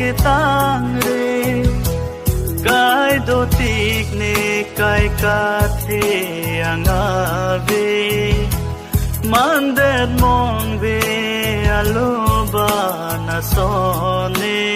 ke tang re kai do tik ne kai ka the anga ve mandet mong ve aloba na sone